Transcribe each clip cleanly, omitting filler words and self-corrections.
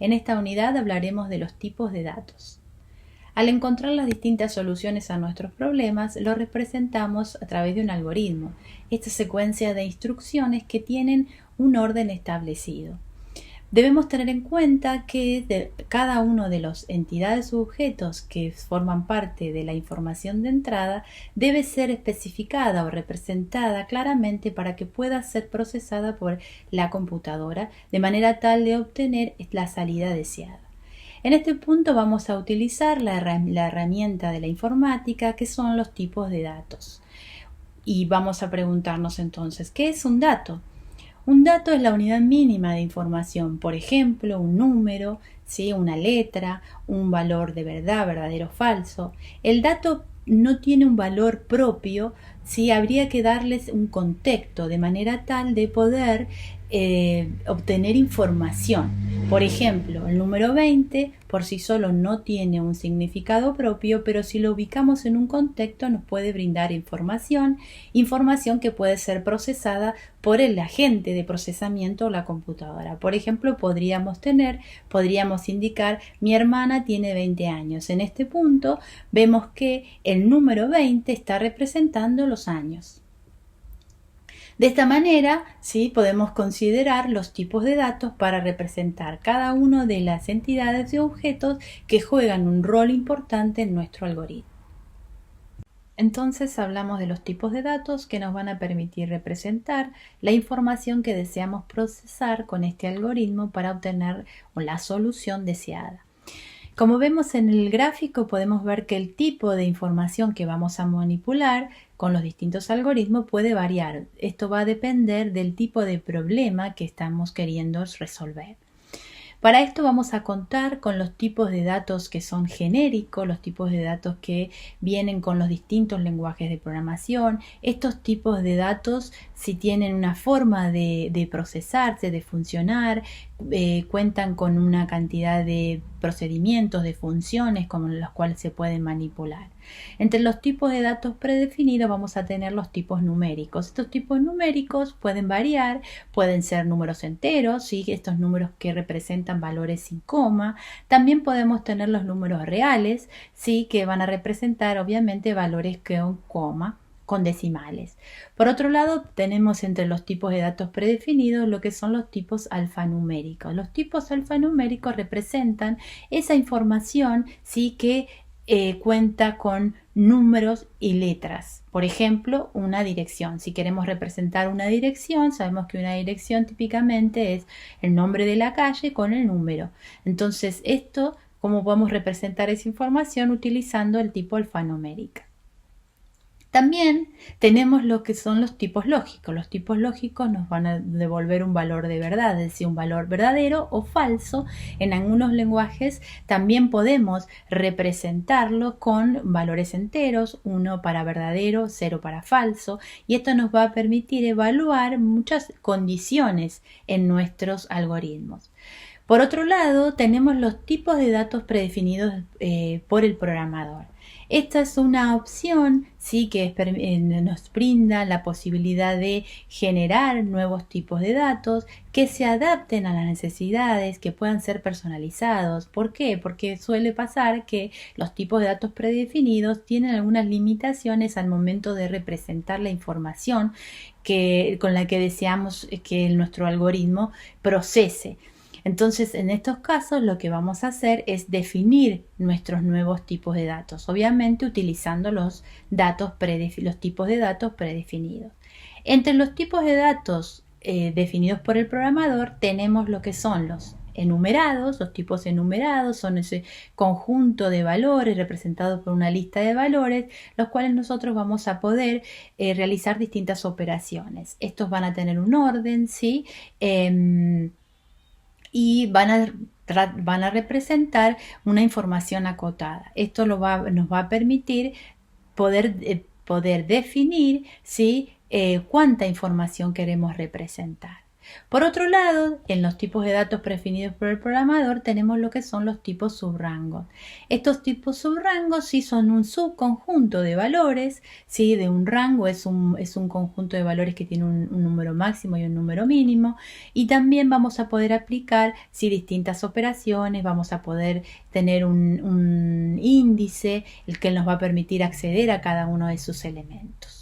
En esta unidad hablaremos de los tipos de datos. Al encontrar las distintas soluciones a nuestros problemas, lo representamos a través de un algoritmo, esta secuencia de instrucciones que tienen un orden establecido. Debemos tener en cuenta que cada uno de las entidades u objetos que forman parte de la información de entrada debe ser especificada o representada claramente para que pueda ser procesada por la computadora de manera tal de obtener la salida deseada. En este punto vamos a utilizar la herramienta de la informática que son los tipos de datos. Y vamos a preguntarnos entonces, ¿qué es un dato? Un dato es la unidad mínima de información, por ejemplo, un número, ¿sí? Una letra, un valor de verdad, verdadero o falso. El dato no tiene un valor propio, ¿sí? Habría que darles un contexto de manera tal de poder obtener información. Por ejemplo, el número 20 por sí solo no tiene un significado propio, pero si lo ubicamos en un contexto nos puede brindar información que puede ser procesada por el agente de procesamiento o la computadora. Por ejemplo, podríamos indicar mi hermana tiene 20 años. En este punto vemos que el número 20 está representando los años. De esta manera, ¿sí? Podemos considerar los tipos de datos para representar cada una de las entidades y objetos que juegan un rol importante en nuestro algoritmo. Entonces hablamos de los tipos de datos que nos van a permitir representar la información que deseamos procesar con este algoritmo para obtener la solución deseada. Como vemos en el gráfico, podemos ver que el tipo de información que vamos a manipular con los distintos algoritmos puede variar. Esto va a depender del tipo de problema que estamos queriendo resolver. Para esto vamos a contar con los tipos de datos que son genéricos, los tipos de datos que vienen con los distintos lenguajes de programación. Estos tipos de datos, si tienen una forma de procesarse, de funcionar, cuentan con una cantidad de procedimientos, de funciones con los cuales se pueden manipular. Entre los tipos de datos predefinidos vamos a tener los tipos numéricos. Estos tipos numéricos pueden variar, pueden ser números enteros, ¿sí? Estos números que representan valores sin coma. También podemos tener los números reales, ¿sí? Que van a representar obviamente valores con coma, con decimales. Por otro lado, tenemos entre los tipos de datos predefinidos lo que son los tipos alfanuméricos. Los tipos alfanuméricos representan esa información, ¿sí? Que cuenta con números y letras. Por ejemplo, una dirección. Si queremos representar una dirección, sabemos que una dirección típicamente es el nombre de la calle con el número. Entonces, ¿cómo podemos representar esa información? Utilizando el tipo alfanumérico. También tenemos lo que son los tipos lógicos. Los tipos lógicos nos van a devolver un valor de verdad, es decir, un valor verdadero o falso. En algunos lenguajes también podemos representarlo con valores enteros, 1 para verdadero, 0 para falso, y esto nos va a permitir evaluar muchas condiciones en nuestros algoritmos. Por otro lado, tenemos los tipos de datos predefinidos por el programador. Esta es una opción, sí, que nos brinda la posibilidad de generar nuevos tipos de datos que se adapten a las necesidades, que puedan ser personalizados. ¿Por qué? Porque suele pasar que los tipos de datos predefinidos tienen algunas limitaciones al momento de representar la información con la que deseamos que nuestro algoritmo procese. Entonces, en estos casos lo que vamos a hacer es definir nuestros nuevos tipos de datos, obviamente utilizando los tipos de datos predefinidos. Entre los tipos de datos definidos por el programador tenemos lo que son los enumerados. Los tipos enumerados son ese conjunto de valores representados por una lista de valores, los cuales nosotros vamos a poder realizar distintas operaciones. Estos van a tener un orden, ¿sí? Y van a representar una información acotada. Esto nos va a permitir poder definir, ¿sí? Cuánta información queremos representar. Por otro lado, en los tipos de datos predefinidos por el programador tenemos lo que son los tipos subrangos. Estos tipos subrangos sí son un subconjunto de valores, ¿sí? De un rango es un conjunto de valores que tiene un número máximo y un número mínimo, y también vamos a poder aplicar distintas operaciones, vamos a poder tener un índice, el que nos va a permitir acceder a cada uno de sus elementos.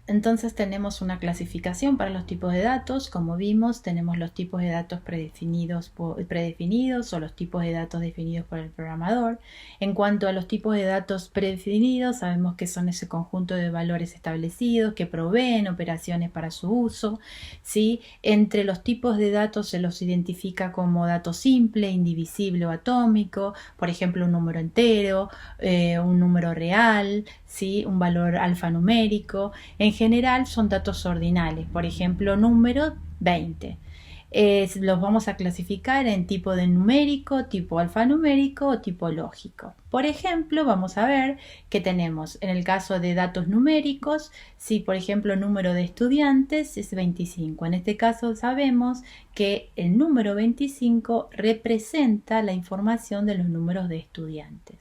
Entonces tenemos una clasificación para los tipos de datos. Como vimos, tenemos los tipos de datos predefinidos o los tipos de datos definidos por el programador. En cuanto a los tipos de datos predefinidos, sabemos que son ese conjunto de valores establecidos que proveen operaciones para su uso, ¿sí? Entre los tipos de datos se los identifica como dato simple, indivisible o atómico, por ejemplo, un número entero, un número real, ¿sí? Un valor alfanumérico. En general son datos ordinales, por ejemplo, número 20. Los vamos a clasificar en tipo de numérico, tipo alfanumérico o tipo lógico. Por ejemplo, vamos a ver que tenemos en el caso de datos numéricos, si por ejemplo el número de estudiantes es 25. En este caso sabemos que el número 25 representa la información de los números de estudiantes.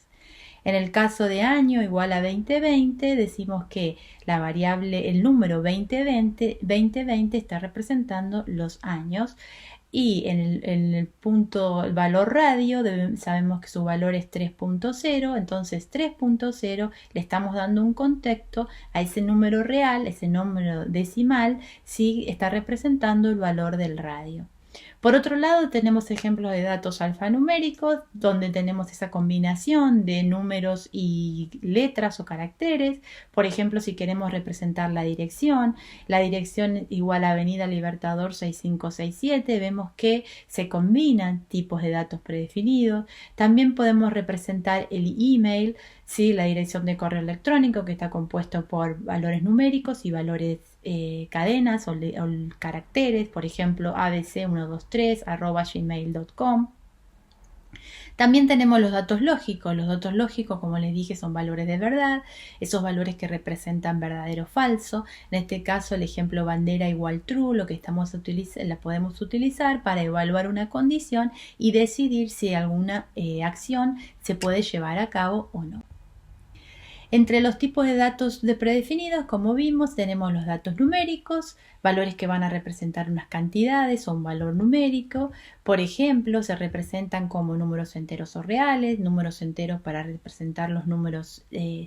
En el caso de año igual a 2020, decimos que la variable, el número 2020 está representando los años, y en el punto, el valor radio, sabemos que su valor es 3.0, entonces 3.0 le estamos dando un contexto a ese número real, ese número decimal, si está representando el valor del radio. Por otro lado, tenemos ejemplos de datos alfanuméricos, donde tenemos esa combinación de números y letras o caracteres. Por ejemplo, si queremos representar la dirección igual a Avenida Libertador 6567, vemos que se combinan tipos de datos predefinidos. También podemos representar el email, ¿sí? La dirección de correo electrónico, que está compuesto por valores numéricos y valores cadenas o caracteres, por ejemplo abc123@gmail.com. También tenemos los datos lógicos. Los datos lógicos, como les dije, son valores de verdad, esos valores que representan verdadero o falso. En este caso, el ejemplo bandera igual true, lo que la podemos utilizar para evaluar una condición y decidir si alguna acción se puede llevar a cabo o no. Entre los tipos de datos predefinidos, como vimos, tenemos los datos numéricos, valores que van a representar unas cantidades o un valor numérico. Por ejemplo, se representan como números enteros o reales, números enteros para representar los números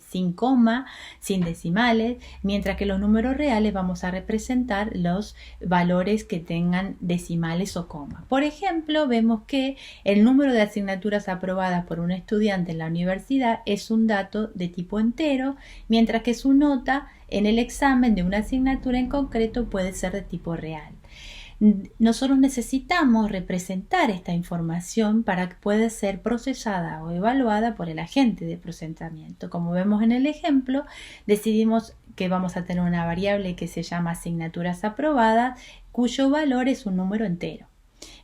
sin coma, sin decimales, mientras que los números reales vamos a representar los valores que tengan decimales o coma. Por ejemplo, vemos que el número de asignaturas aprobadas por un estudiante en la universidad es un dato de tipo entero, mientras que su nota en el examen de una asignatura en concreto puede ser de tipo real. Nosotros necesitamos representar esta información para que pueda ser procesada o evaluada por el agente de procesamiento. Como vemos en el ejemplo, decidimos que vamos a tener una variable que se llama asignaturas aprobadas, cuyo valor es un número entero.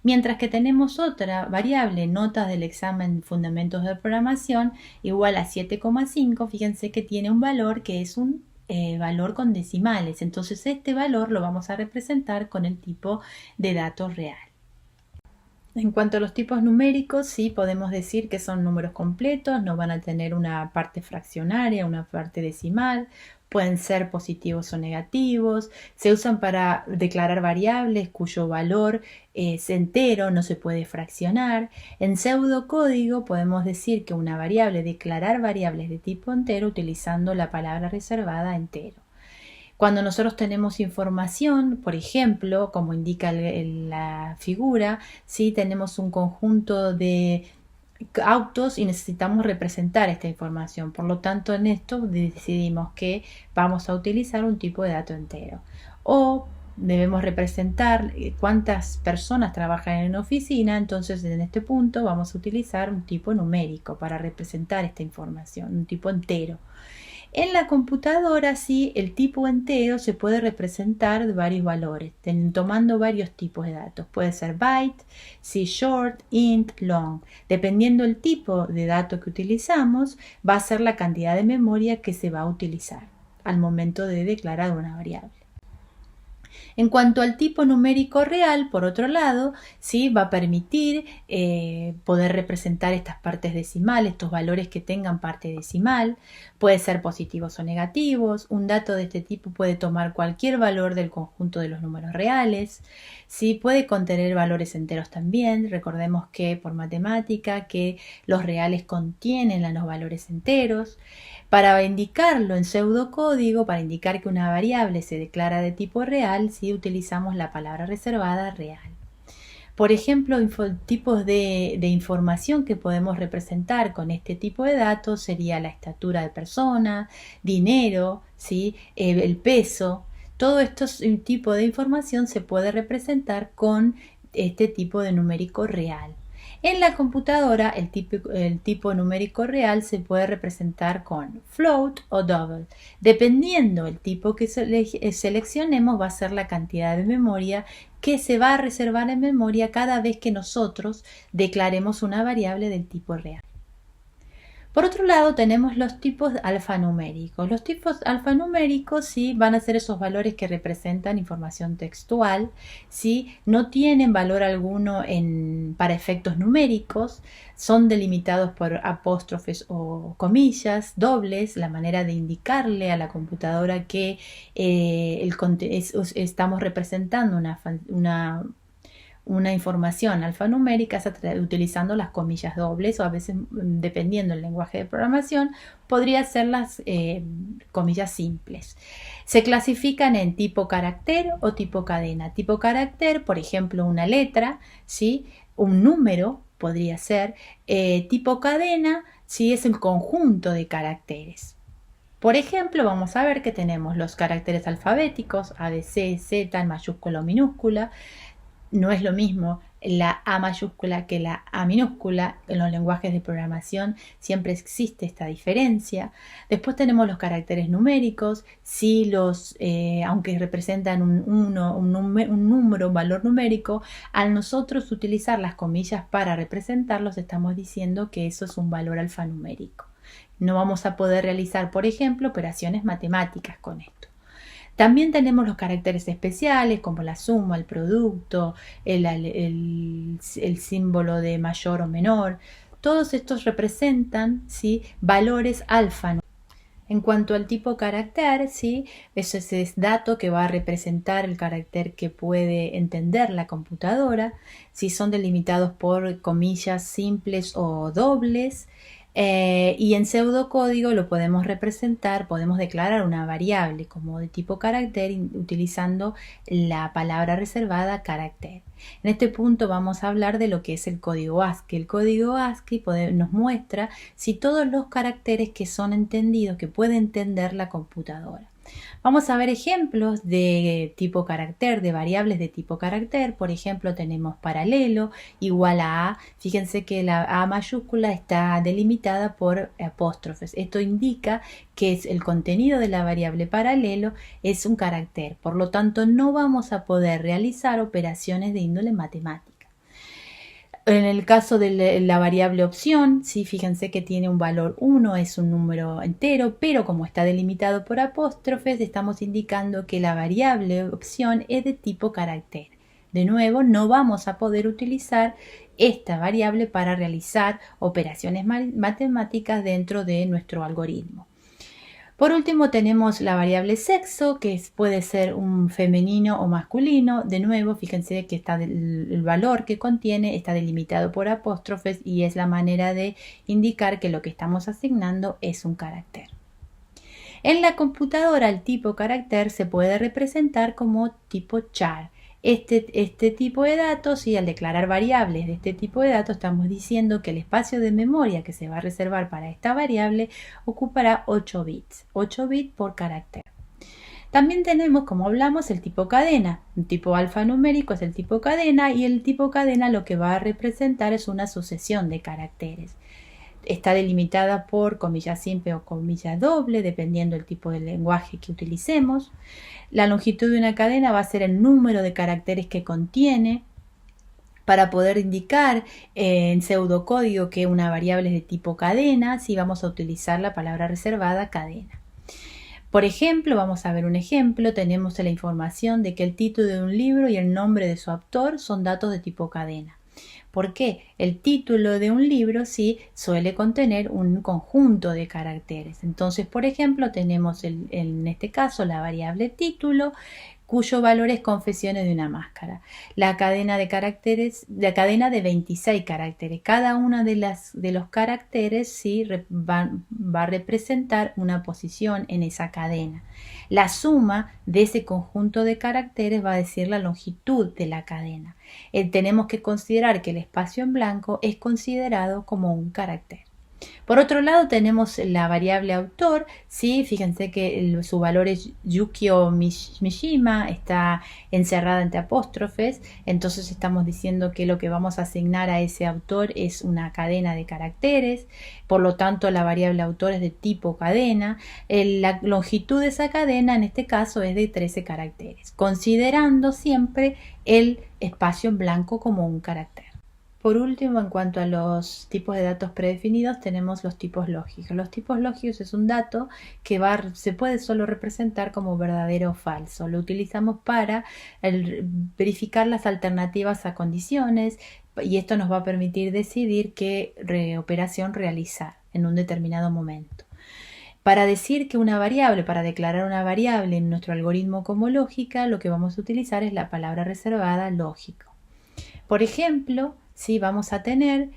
Mientras que tenemos otra variable, notas del examen fundamentos de programación, igual a 7,5, fíjense que tiene un valor que es un valor con decimales. Entonces este valor lo vamos a representar con el tipo de datos real. En cuanto a los tipos numéricos, sí podemos decir que son números completos, no van a tener una parte fraccionaria, una parte decimal. Pueden ser positivos o negativos, se usan para declarar variables cuyo valor es entero, no se puede fraccionar. En pseudocódigo podemos decir que una variable, declarar variables de tipo entero utilizando la palabra reservada entero. Cuando nosotros tenemos información, por ejemplo, como indica la figura, ¿sí? Tenemos un conjunto de autos y necesitamos representar esta información. Por lo tanto, en esto decidimos que vamos a utilizar un tipo de dato entero. O debemos representar cuántas personas trabajan en una oficina, entonces en este punto vamos a utilizar un tipo numérico para representar esta información, un tipo entero. En la computadora, sí, el tipo entero se puede representar de varios valores, tomando varios tipos de datos. Puede ser byte, sí, short, int, long. Dependiendo del tipo de dato que utilizamos, va a ser la cantidad de memoria que se va a utilizar al momento de declarar una variable. En cuanto al tipo numérico real, por otro lado, ¿sí? Va a permitir poder representar estas partes decimales, estos valores que tengan parte decimal. Puede ser positivos o negativos. Un dato de este tipo puede tomar cualquier valor del conjunto de los números reales. ¿Sí? Puede contener valores enteros también. Recordemos que por matemática que los reales contienen los valores enteros. Para indicarlo en pseudocódigo, para indicar que una variable se declara de tipo real, ¿sí? Utilizamos la palabra reservada real. Por ejemplo, tipos de información que podemos representar con este tipo de datos sería la estatura de persona, dinero, ¿sí? El peso. Todo esto es un tipo de información se puede representar con este tipo de numérico real. En la computadora, el tipo numérico real se puede representar con float o double. Dependiendo del tipo que seleccionemos, va a ser la cantidad de memoria que se va a reservar en memoria cada vez que nosotros declaremos una variable del tipo real. Por otro lado, tenemos los tipos alfanuméricos. Los tipos alfanuméricos sí van a ser esos valores que representan información textual, ¿sí? No tienen valor alguno para efectos numéricos, son delimitados por apóstrofes o comillas dobles, la manera de indicarle a la computadora que estamos representando una información alfanumérica utilizando las comillas dobles o a veces, dependiendo del lenguaje de programación, podría ser las comillas simples. Se clasifican en tipo carácter o tipo cadena. Tipo carácter, por ejemplo, una letra, ¿sí? Un número podría ser. Tipo cadena, ¿sí? Es el conjunto de caracteres. Por ejemplo, vamos a ver que tenemos los caracteres alfabéticos, A, B, C, Z, en mayúscula o minúscula. No es lo mismo la A mayúscula que la A minúscula. En los lenguajes de programación siempre existe esta diferencia. Después tenemos los caracteres numéricos. Si aunque representan un número, un valor numérico, al nosotros utilizar las comillas para representarlos, estamos diciendo que eso es un valor alfanumérico. No vamos a poder realizar, por ejemplo, operaciones matemáticas con esto. También tenemos los caracteres especiales como la suma, el producto, el símbolo de mayor o menor. Todos estos representan, ¿sí? Valores alfanuméricos. En cuanto al tipo carácter, ¿sí? Eso es ese dato que va a representar el carácter que puede entender la computadora. ¿Sí? Son delimitados por comillas simples o dobles. Y en pseudocódigo lo podemos representar, podemos declarar una variable como de tipo carácter utilizando la palabra reservada carácter. En este punto vamos a hablar de lo que es el código ASCII. El código ASCII nos muestra si todos los caracteres que son entendidos, que puede entender la computadora. Vamos a ver ejemplos de tipo carácter, de variables de tipo carácter. Por ejemplo, tenemos paralelo igual a A. Fíjense que la A mayúscula está delimitada por apóstrofes. Esto indica que el contenido de la variable paralelo es un carácter. Por lo tanto, no vamos a poder realizar operaciones de índole matemática. En el caso de la variable opción, ¿sí? Fíjense que tiene un valor 1, es un número entero, pero como está delimitado por apóstrofes, estamos indicando que la variable opción es de tipo carácter. De nuevo, no vamos a poder utilizar esta variable para realizar operaciones matemáticas dentro de nuestro algoritmo. Por último tenemos la variable sexo, que puede ser un femenino o masculino. De nuevo, fíjense que el valor que contiene está delimitado por apóstrofes y es la manera de indicar que lo que estamos asignando es un carácter. En la computadora el tipo carácter se puede representar como tipo char. Este tipo de datos, y al declarar variables de este tipo de datos, estamos diciendo que el espacio de memoria que se va a reservar para esta variable ocupará 8 bits, 8 bits por carácter. También tenemos, como hablamos, el tipo cadena. Un tipo alfanumérico es el tipo cadena y el tipo cadena lo que va a representar es una sucesión de caracteres. Está delimitada por comilla simple o comilla doble, dependiendo del tipo de lenguaje que utilicemos. La longitud de una cadena va a ser el número de caracteres que contiene. Para poder indicar en pseudocódigo que una variable es de tipo cadena, sí vamos a utilizar la palabra reservada cadena. Por ejemplo, vamos a ver un ejemplo, tenemos la información de que el título de un libro y el nombre de su autor son datos de tipo cadena. ¿Por qué? El título de un libro sí suele contener un conjunto de caracteres. Entonces, por ejemplo, tenemos en este caso la variable título, cuyo valor es Confesiones de una máscara. La cadena de caracteres, la cadena de 26 caracteres. Cada uno de los caracteres sí va a representar una posición en esa cadena. La suma de ese conjunto de caracteres va a decir la longitud de la cadena. Tenemos que considerar que el espacio en blanco es considerado como un carácter. Por otro lado tenemos la variable autor, ¿sí? Fíjense que su valor es Yukio Mishima, está encerrada entre apóstrofes, entonces estamos diciendo que lo que vamos a asignar a ese autor es una cadena de caracteres, por lo tanto la variable autor es de tipo cadena, la longitud de esa cadena en este caso es de 13 caracteres, considerando siempre el espacio en blanco como un carácter. Por último, en cuanto a los tipos de datos predefinidos, tenemos los tipos lógicos. Los tipos lógicos es un dato que se puede solo representar como verdadero o falso. Lo utilizamos para verificar las alternativas a condiciones y esto nos va a permitir decidir qué operación realizar en un determinado momento. Para decir que una variable, para declarar una variable en nuestro algoritmo como lógica, lo que vamos a utilizar es la palabra reservada lógico. Por ejemplo, sí, vamos a tener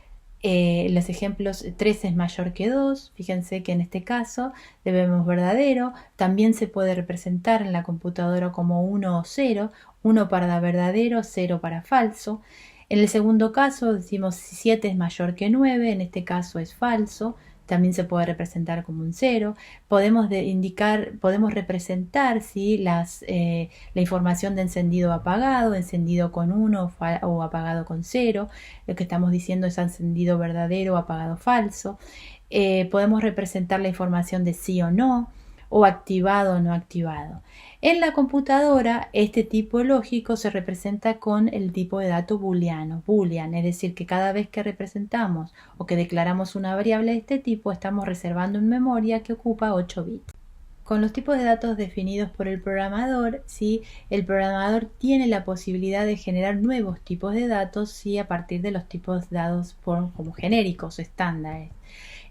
los ejemplos 3 es mayor que 2, fíjense que en este caso debemos verdadero, también se puede representar en la computadora como 1 o 0, 1 para verdadero, 0 para falso. En el segundo caso decimos 7 es mayor que 9, en este caso es falso, también se puede representar como un 0. Podemos representar ¿sí? La información de encendido o apagado, encendido con 1 o apagado con 0. Lo que estamos diciendo es encendido verdadero o apagado falso. Podemos representar la información de sí o no, o activado o no activado. En la computadora, este tipo lógico se representa con el tipo de dato booleano, boolean, es decir, que cada vez que representamos o que declaramos una variable de este tipo, estamos reservando en memoria que ocupa 8 bits. Con los tipos de datos definidos por el programador, ¿sí? El programador tiene la posibilidad de generar nuevos tipos de datos ¿sí? A partir de los tipos dados como genéricos, estándares.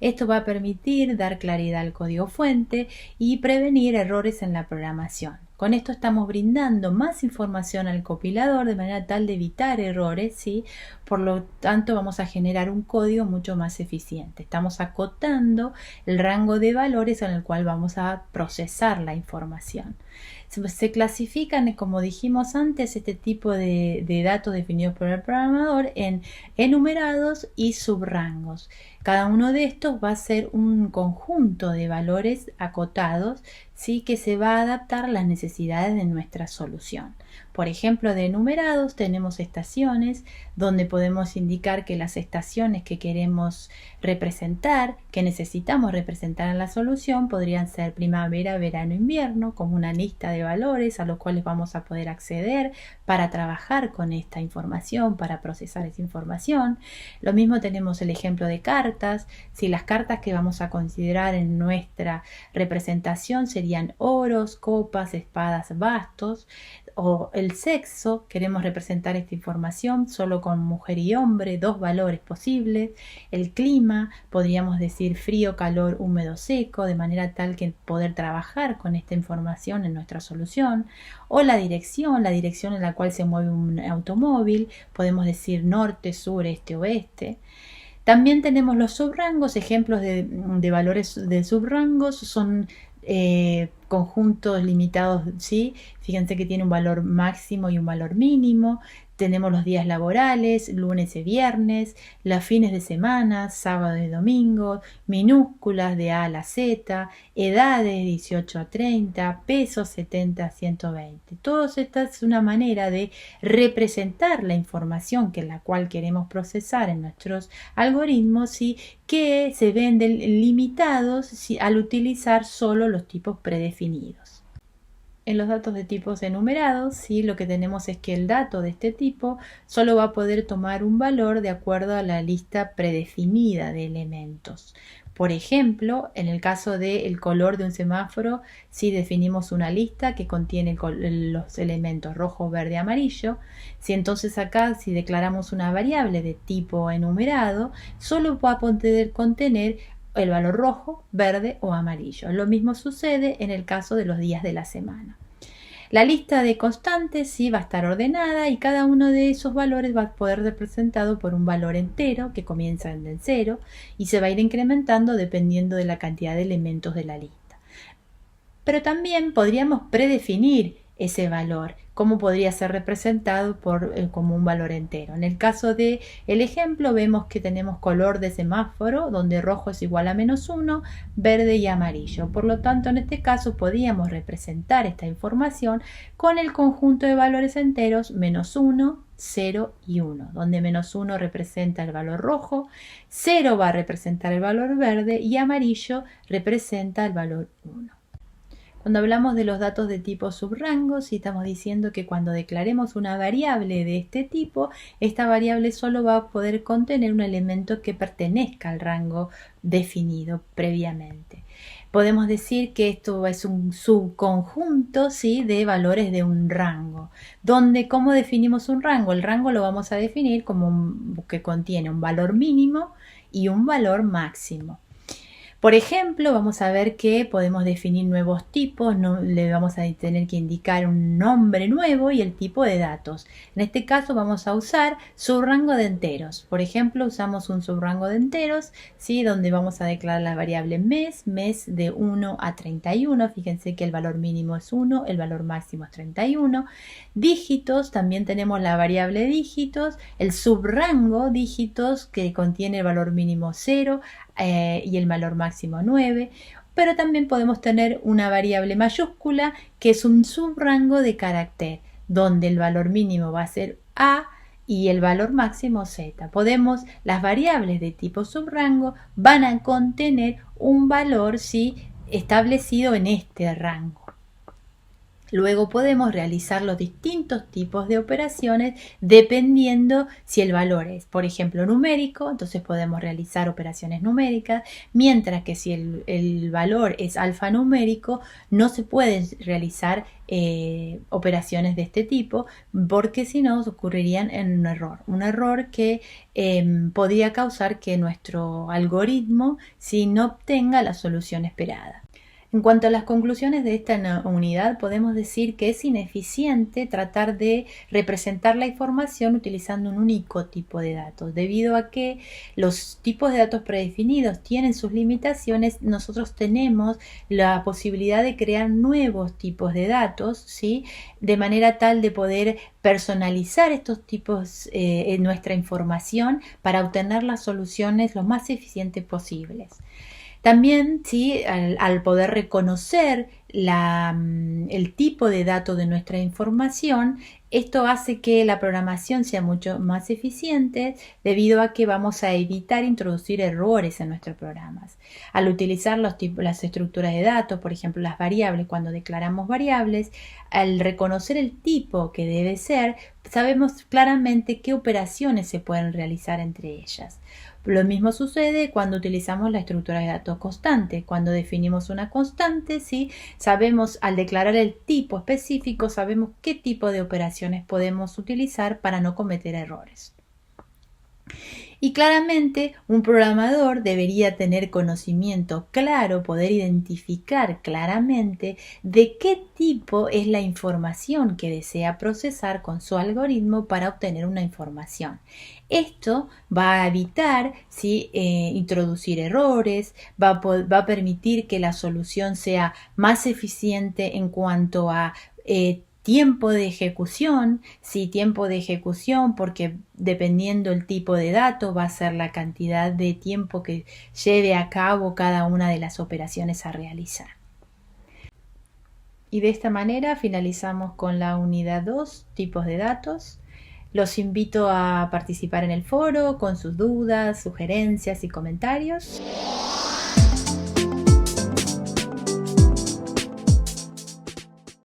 Esto va a permitir dar claridad al código fuente y prevenir errores en la programación. Con esto estamos brindando más información al compilador de manera tal de evitar errores, ¿sí? Por lo tanto vamos a generar un código mucho más eficiente. Estamos acotando el rango de valores en el cual vamos a procesar la información. Se clasifican, como dijimos antes, este tipo de datos definidos por el programador en enumerados y subrangos. Cada uno de estos va a ser un conjunto de valores acotados, ¿sí? Que se va a adaptar a las necesidades de nuestra solución. Por ejemplo, de enumerados tenemos estaciones donde podemos indicar que las estaciones que queremos representar, que necesitamos representar en la solución, podrían ser primavera, verano, invierno, como una lista de valores a los cuales vamos a poder acceder para trabajar con esta información, para procesar esa información. Lo mismo tenemos el ejemplo de cartas. Si las cartas que vamos a considerar en nuestra representación serían oros, copas, espadas, bastos, o el sexo, queremos representar esta información solo con mujer y hombre, 2 valores posibles. El clima, podríamos decir frío, calor, húmedo, seco, de manera tal que poder trabajar con esta información en nuestra solución. O la dirección en la cual se mueve un automóvil, podemos decir norte, sur, este, oeste. También tenemos los subrangos, ejemplos de valores de subrangos son conjuntos limitados, ¿sí? Fíjense que tiene un valor máximo y un valor mínimo. Tenemos los días laborales, lunes y viernes, los fines de semana, sábado y domingo, minúsculas de A a la Z, edades 18 a 30, pesos 70 a 120. Todo esto es una manera de representar la información que la cual queremos procesar en nuestros algoritmos, ¿sí? Que se ven limitados ¿sí? Al utilizar solo los tipos predefinidos. En los datos de tipos enumerados, ¿sí? Lo que tenemos es que el dato de este tipo solo va a poder tomar un valor de acuerdo a la lista predefinida de elementos. Por ejemplo, en el caso del color de un semáforo, si definimos una lista que contiene los elementos rojo, verde, amarillo, si entonces acá si declaramos una variable de tipo enumerado, solo va a poder contener el valor rojo, verde o amarillo. Lo mismo sucede en el caso de los días de la semana. La lista de constantes sí va a estar ordenada y cada uno de esos valores va a poder ser representado por un valor entero que comienza en 0 y se va a ir incrementando dependiendo de la cantidad de elementos de la lista. Pero también podríamos predefinir ese valor, cómo podría ser representado como un valor entero. En el caso del ejemplo vemos que tenemos color de semáforo donde rojo es igual a -1, verde y amarillo. Por lo tanto, en este caso podríamos representar esta información con el conjunto de valores enteros -1, 0 y 1, donde -1 representa el valor rojo, 0 va a representar el valor verde y amarillo representa el valor 1. Cuando hablamos de los datos de tipo subrango, sí estamos diciendo que cuando declaremos una variable de este tipo, esta variable solo va a poder contener un elemento que pertenezca al rango definido previamente. Podemos decir que esto es un subconjunto, ¿sí?, de valores de un rango. ¿Cómo definimos un rango? El rango lo vamos a definir como que contiene un valor mínimo y un valor máximo. Por ejemplo, vamos a ver que podemos definir nuevos tipos, le vamos a tener que indicar un nombre nuevo y el tipo de datos. En este caso vamos a usar subrango de enteros. Por ejemplo, usamos un subrango de enteros, ¿sí?, donde vamos a declarar la variable mes de 1 a 31. Fíjense que el valor mínimo es 1, el valor máximo es 31. Dígitos, también tenemos la variable dígitos, el subrango dígitos que contiene el valor mínimo 0, y el valor máximo 9, pero también podemos tener una variable mayúscula que es un subrango de carácter, donde el valor mínimo va a ser A y el valor máximo Z. Las variables de tipo subrango van a contener un valor, ¿sí?, establecido en este rango. Luego podemos realizar los distintos tipos de operaciones dependiendo si el valor es, por ejemplo, numérico, entonces podemos realizar operaciones numéricas, mientras que si el valor es alfanumérico, no se pueden realizar operaciones de este tipo, porque si no ocurrirían en un error que podría causar que nuestro algoritmo no obtenga la solución esperada. En cuanto a las conclusiones de esta unidad, podemos decir que es ineficiente tratar de representar la información utilizando un único tipo de datos. Debido a que los tipos de datos predefinidos tienen sus limitaciones, nosotros tenemos la posibilidad de crear nuevos tipos de datos, ¿sí?, de manera tal de poder personalizar estos tipos en nuestra información para obtener las soluciones lo más eficientes posibles. También, ¿sí?, al poder reconocer el tipo de dato de nuestra información, esto hace que la programación sea mucho más eficiente debido a que vamos a evitar introducir errores en nuestros programas. Al utilizar las estructuras de datos, por ejemplo las variables, cuando declaramos variables, al reconocer el tipo que debe ser, sabemos claramente qué operaciones se pueden realizar entre ellas. Lo mismo sucede cuando utilizamos la estructura de datos constante. Cuando definimos una constante, ¿sí?, sabemos, al declarar el tipo específico, sabemos qué tipo de operaciones podemos utilizar para no cometer errores. Y claramente un programador debería tener conocimiento claro, poder identificar claramente de qué tipo es la información que desea procesar con su algoritmo para obtener una información. Esto va a evitar, ¿sí?, introducir errores, va a permitir que la solución sea más eficiente en cuanto a tiempo de ejecución, porque dependiendo el tipo de dato va a ser la cantidad de tiempo que lleve a cabo cada una de las operaciones a realizar. Y de esta manera finalizamos con la unidad 2, tipos de datos. Los invito a participar en el foro con sus dudas, sugerencias y comentarios.